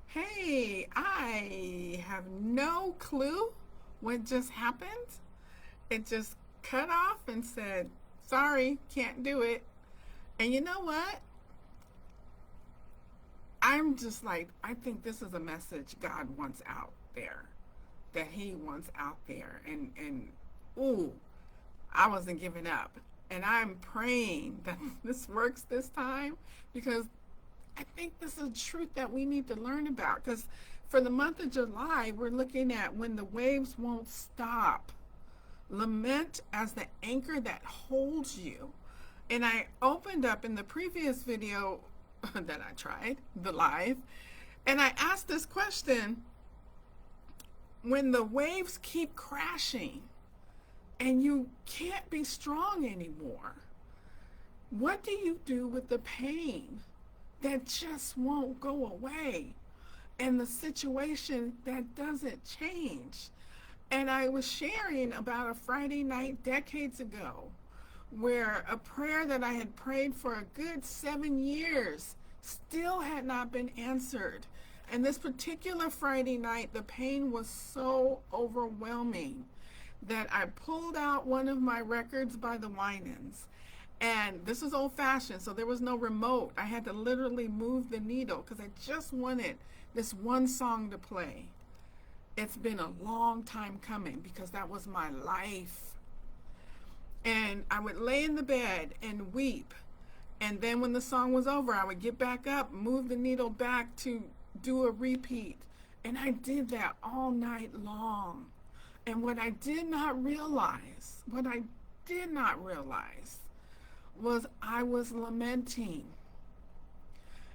Hey, I have no clue what just happened. It just cut off and said, sorry, can't do it. And you know what? I'm just like, I think this is a message God wants out there, that He wants out there. And ooh, I wasn't giving up. And I'm praying that this works this time because I think this is a truth that we need to learn about. Because for the month of July, we're looking at when the waves won't stop. Lament as the anchor that holds you. And I opened up in the previous video that I tried, the live, and I asked this question: when the waves keep crashing and you can't be strong anymore, what do you do with the pain that just won't go away and the situation that doesn't change? And I was sharing about a Friday night decades ago where a prayer that I had prayed for a good 7 years still had not been answered. And this particular Friday night, the pain was so overwhelming that I pulled out one of my records by the Winans. And this is old fashioned, so there was no remote. I had to literally move the needle because I just wanted this one song to play. It's been a long time coming because that was my life. And I would lay in the bed and weep. And then when the song was over, I would get back up, move the needle back to do a repeat. And I did that all night long. And what I did not realize was I was lamenting.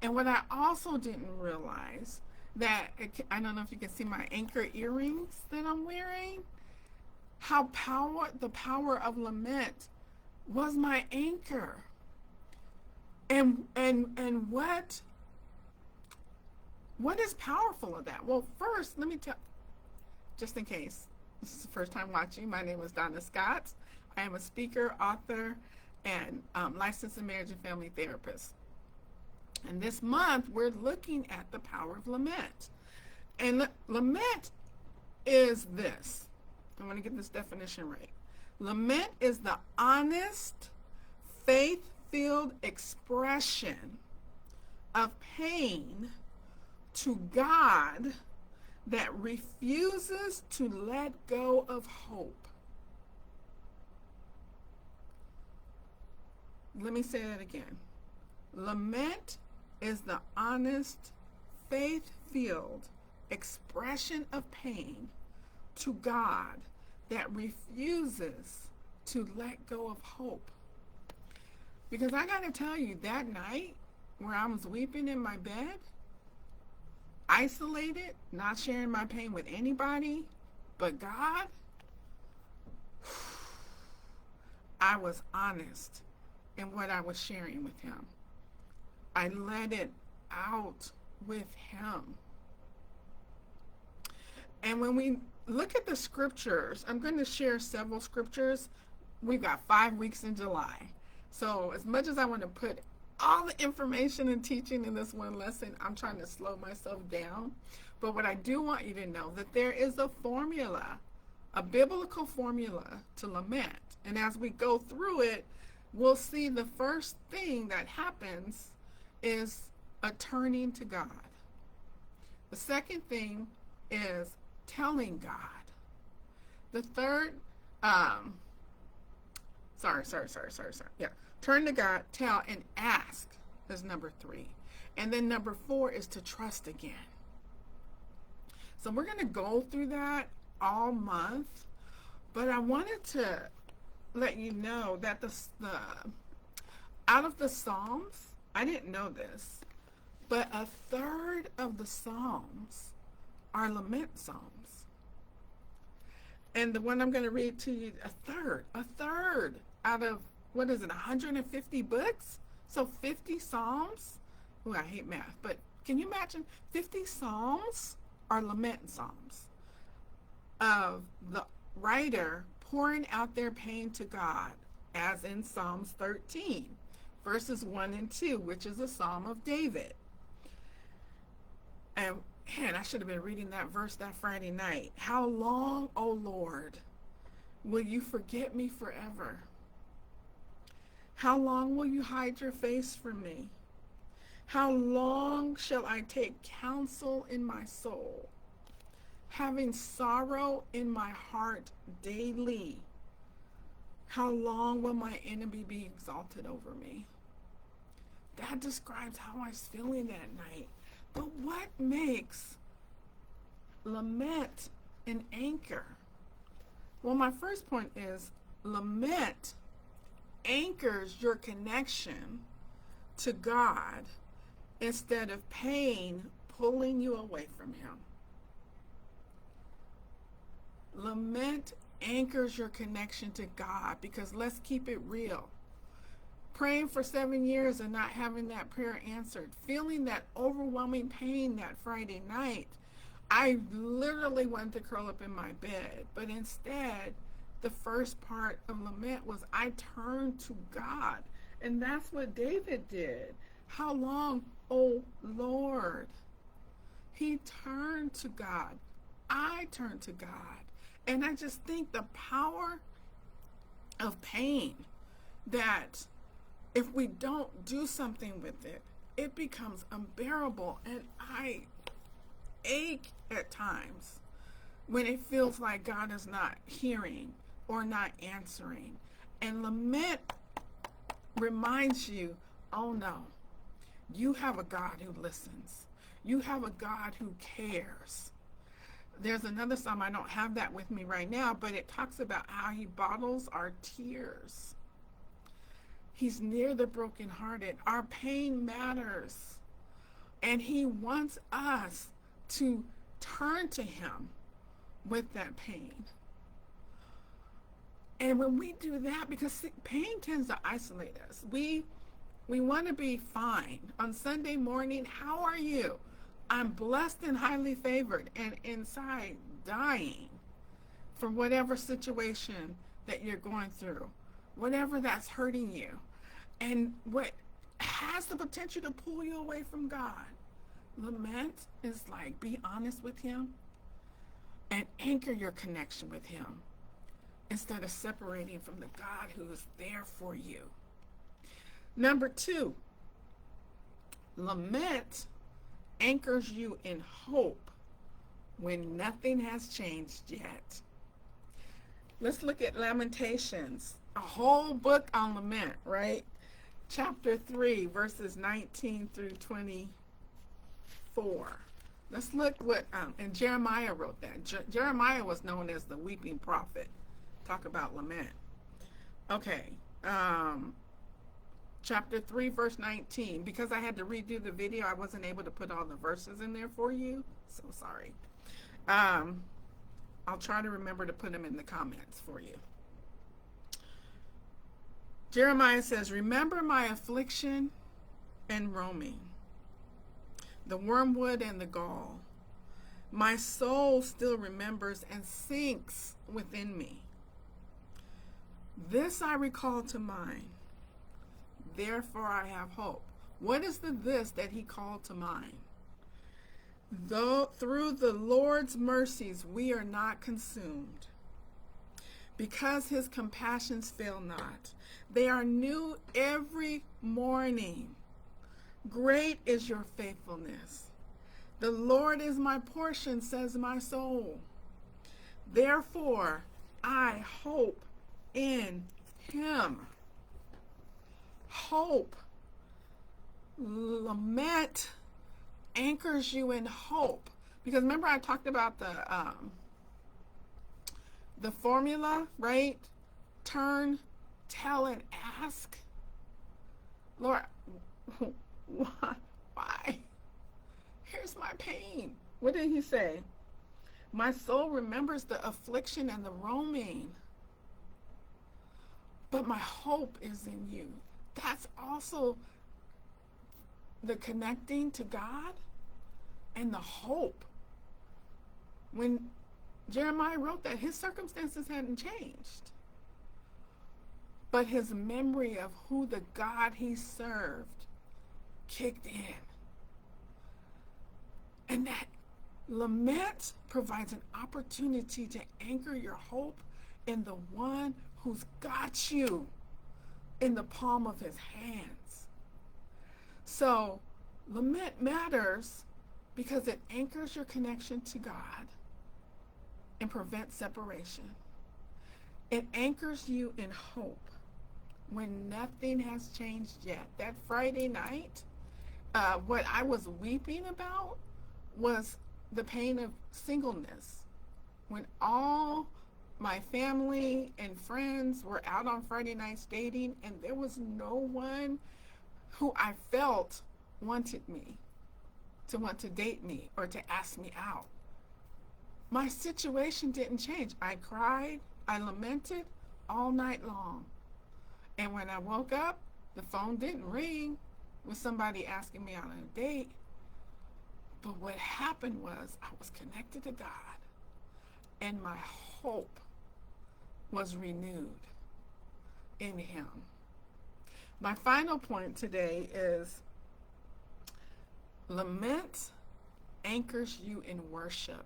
And what I also didn't realize, that I don't know if you can see my anchor earrings that I'm wearing, how the power of lament was my anchor. And what is powerful of that? Well, first, let me tell, just in case this is the first time watching, my name is Donna Scott. I am a speaker, author, and licensed marriage and family therapist. And this month, we're looking at the power of lament. And lament is this. I want to get this definition right. Lament is the honest, faith-filled expression of pain to God that refuses to let go of hope. Let me say that again. Lament is the honest, faith-filled expression of pain to God that refuses to let go of hope. Because I got to tell you, that night where I was weeping in my bed, isolated, not sharing my pain with anybody but God, I was honest in what I was sharing with Him. I let it out with Him. And when we look at the scriptures, I'm going to share several scriptures. We've got 5 weeks in July. So as much as I want to put all the information and teaching in this one lesson, I'm trying to slow myself down. But what I do want you to know, that there is a formula, a biblical formula to lament. And as we go through it, we'll see the first thing that happens is a turning to God. The second thing is telling God. The third, turn to God, tell, and ask is number 3. And then number 4 is to trust again. So we're going to go through that all month, but I wanted to let you know that the out of the Psalms, I didn't know this, but a third of the Psalms are lament Psalms. And the one I'm going to read to you, a third out of, 150 books? So 50 Psalms? Oh, I hate math, but can you imagine 50 Psalms are lament Psalms of the writer pouring out their pain to God as in Psalms 13, verses 1 and 2, which is a Psalm of David. And man, I should have been reading that verse that Friday night. How long, O Lord, will you forget me forever? How long will you hide your face from me? How long shall I take counsel in my soul, having sorrow in my heart daily? How long will my enemy be exalted over me? That describes how I was feeling that night. But what makes lament an anchor? Well, my first point is lament anchors your connection to God instead of pain pulling you away from Him. Lament anchors your connection to God, because let's keep it real. Praying for 7 years and not having that prayer answered, feeling that overwhelming pain that Friday night, I literally wanted to curl up in my bed. But instead, the first part of lament was I turned to God. And that's what David did. How long, oh Lord? He turned to God. I turned to God. And I just think the power of pain, that if we don't do something with it, it becomes unbearable. And I ache at times when it feels like God is not hearing or not answering. And lament reminds you, oh no, you have a God who listens. You have a God who cares. There's another psalm, I don't have that with me right now, but it talks about how He bottles our tears. He's near the brokenhearted. Our pain matters. And He wants us to turn to Him with that pain. And when we do that, because pain tends to isolate us, we want to be fine. On Sunday morning, how are you? I'm blessed and highly favored, and inside dying for whatever situation that you're going through, whatever that's hurting you, and what has the potential to pull you away from God. Lament is like, be honest with Him and anchor your connection with Him instead of separating from the God who is there for you. Number 2, lament anchors you in hope when nothing has changed yet. Let's look at Lamentations, a whole book on lament, right? Chapter 3, verses 19 through 24. Let's look what, and Jeremiah wrote that. Jeremiah was known as the weeping prophet. Talk about lament. Okay, chapter 3, verse 19. Because I had to redo the video, I wasn't able to put all the verses in there for you. So sorry. I'll try to remember to put them in the comments for you. Jeremiah says, remember my affliction and roaming, the wormwood and the gall. My soul still remembers and sinks within me. This I recall to mind. Therefore I have hope. What is the this that he called to mind? Though through the Lord's mercies we are not consumed, because His compassions fail not. They are new every morning. Great is your faithfulness. The Lord is my portion, says my soul. Therefore I hope in Him. Hope. Lament anchors you in hope. Because remember I talked about the formula, right? Turn, tell, and ask. Lord, why? Here's my pain. What did He say? My soul remembers the affliction and the roaming, but my hope is in you. That's also the connecting to God and the hope. When Jeremiah wrote that, his circumstances hadn't changed. but his memory of who the God he served kicked in. And that lament provides an opportunity to anchor your hope in the one who's got you in the palm of his hands. So, lament matters because it anchors your connection to God and prevents separation. It anchors you in hope when nothing has changed yet. That Friday night, what I was weeping about was the pain of singleness. When all my family and friends were out on Friday nights dating, and there was no one who I felt wanted me, to want to date me or to ask me out. My situation didn't change. I cried, I lamented all night long. And when I woke up, the phone didn't ring with somebody asking me out on a date. But what happened was I was connected to God, and my hope was renewed in him. My final point today is lament anchors you in worship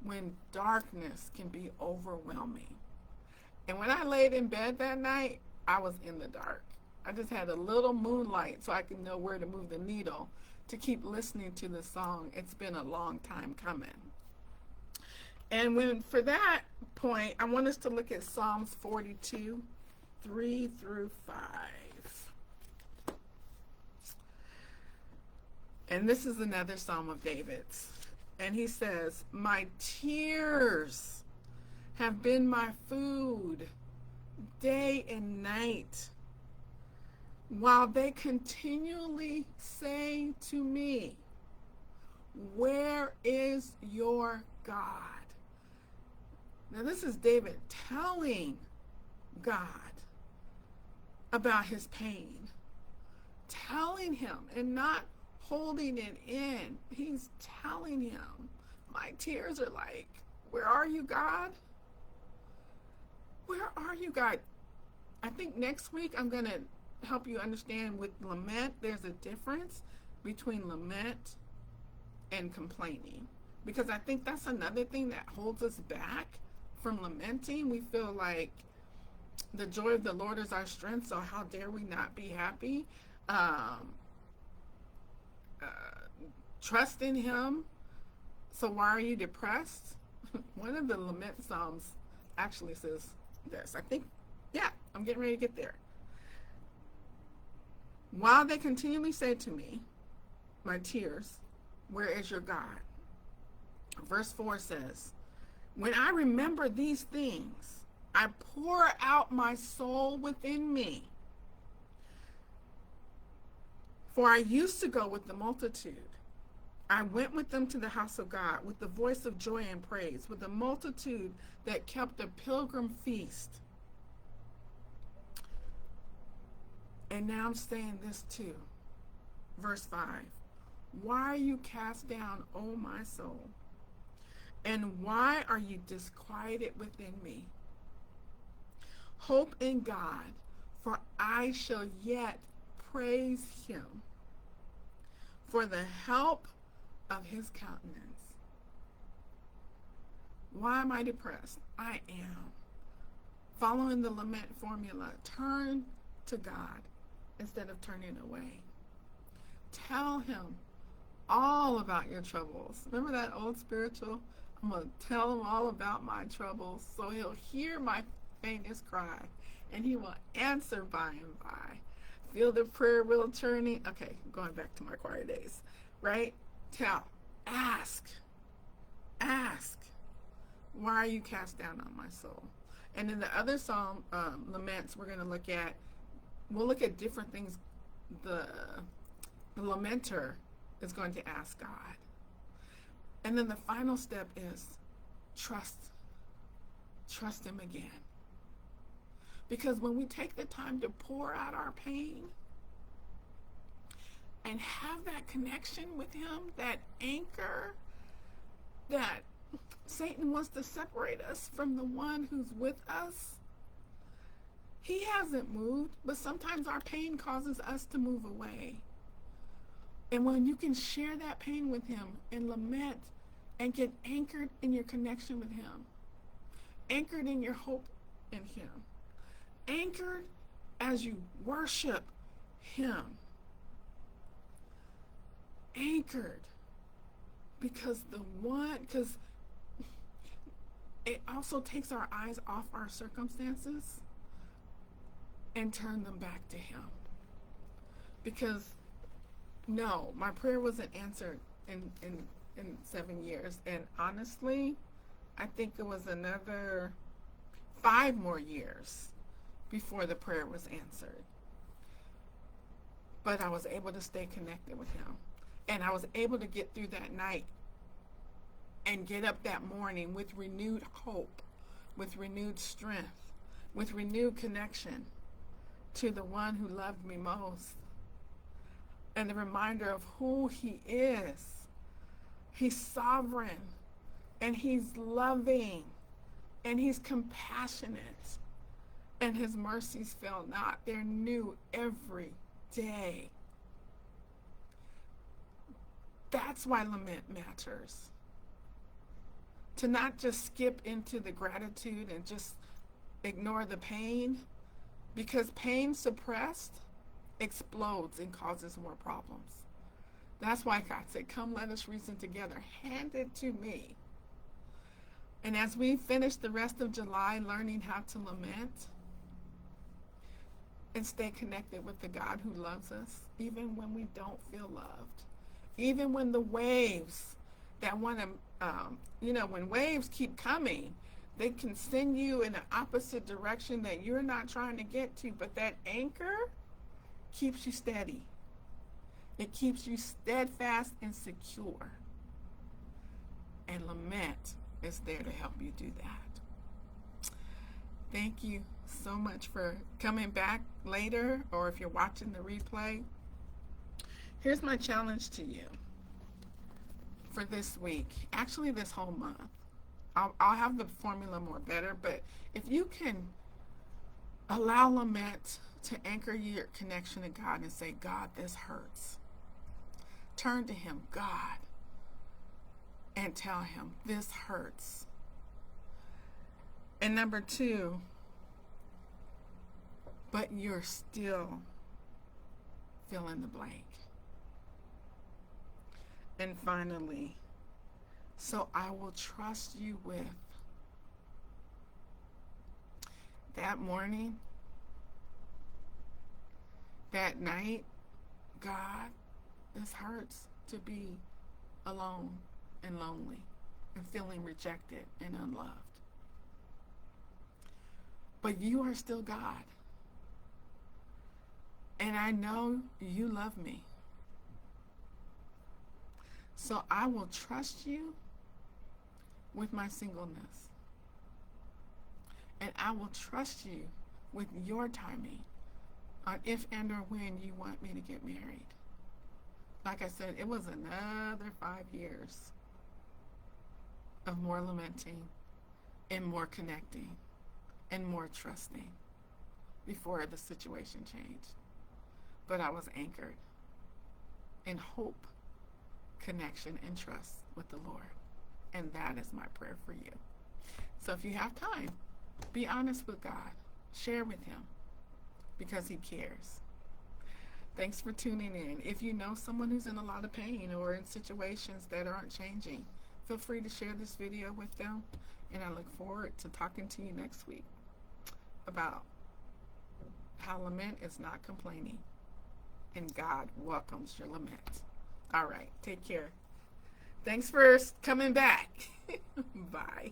when darkness can be overwhelming. And when I laid in bed that night, I was in the dark. I just had a little moonlight so I could know where to move the needle to keep listening to the song. It's been a long time coming. And for that point, I want us to look at Psalms 42, 3 through 5. And this is another Psalm of David's. And he says, "My tears have been my food day and night, while they continually say to me, 'Where is your God?'" Now this is David telling God about his pain, telling him and not holding it in. He's telling him, my tears are like, "Where are you, God? Where are you, God?" I think next week I'm going to help you understand with lament, there's a difference between lament and complaining. Because I think that's another thing that holds us back from lamenting. We feel like the joy of the Lord is our strength, so how dare we not be happy? Trust in him, so why are you depressed? One of the lament psalms actually says this. I think, yeah, I'm getting ready to get there. "While they continually say to me, my tears, 'Where is your God?'" Verse 4 says, "When I remember these things, I pour out my soul within me. For I used to go with the multitude. I went with them to the house of God with the voice of joy and praise, with the multitude that kept a pilgrim feast." And now I'm saying this too. Verse 5. "Why are you cast down, O my soul? And why are you disquieted within me? Hope in God, for I shall yet praise him for the help of his countenance." Why am I depressed? I am. Following the lament formula, turn to God instead of turning away. Tell him all about your troubles. Remember that old spiritual? I'm going to tell him all about my troubles so he'll hear my faintest cry and he will answer by and by. Feel the prayer wheel turning. Okay, going back to my choir days, right? Ask. Why are you cast down on my soul? And in the other psalm, laments, we're going to look at, different things the lamenter is going to ask God. And then the final step is trust him again. Because when we take the time to pour out our pain and have that connection with him, that anchor that Satan wants to separate us from the one who's with us, He hasn't moved, but sometimes our pain causes us to move away. And when you can share that pain with him and lament and get anchored in your connection with him, anchored in your hope in him, anchored as you worship him, anchored because it also takes our eyes off our circumstances and turn them back to him. Because no, my prayer wasn't answered in 7 years. And honestly, I think it was another 5 more years before the prayer was answered. But I was able to stay connected with him. And I was able to get through that night and get up that morning with renewed hope, with renewed strength, with renewed connection to the one who loved me most. And the reminder of who he is. He's sovereign, and he's loving, and he's compassionate, and his mercies fail not. They're new every day. That's why lament matters. To not just skip into the gratitude and just ignore the pain, because pain suppressed explodes and causes more problems. That's why God said, come, let us reason together. Hand it to me. And as we finish the rest of July learning how to lament and stay connected with the God who loves us, even when we don't feel loved, even when the waves that want to, when waves keep coming, they can send you in an opposite direction that you're not trying to get to, but that anchor keeps you steady. It keeps you steadfast and secure. And lament is there to help you do that. Thank you so much for coming back later, or if you're watching the replay. Here's my challenge to you for this week, actually this whole month. I'll have the formula more better, but if you can allow lament to anchor your connection to God and say, God, this hurts. Turn to him, God, and tell him, this hurts. And number 2, but you're still fill in the blank. And finally, so I will trust you with that morning, that night. God, this hurts to be alone and lonely and feeling rejected and unloved. But you are still God. And I know you love me. So I will trust you with my singleness. And I will trust you with your timing on if and or when you want me to get married. Like I said, it was another 5 years of more lamenting and more connecting and more trusting before the situation changed. But I was anchored in hope, connection, and trust with the Lord. And that is my prayer for you. So if you have time, be honest with God. Share with him because he cares. Thanks for tuning in. If you know someone who's in a lot of pain or in situations that aren't changing, feel free to share this video with them. And I look forward to talking to you next week about how lament is not complaining. And God welcomes your lament. All right, take care. Thanks for coming back. Bye.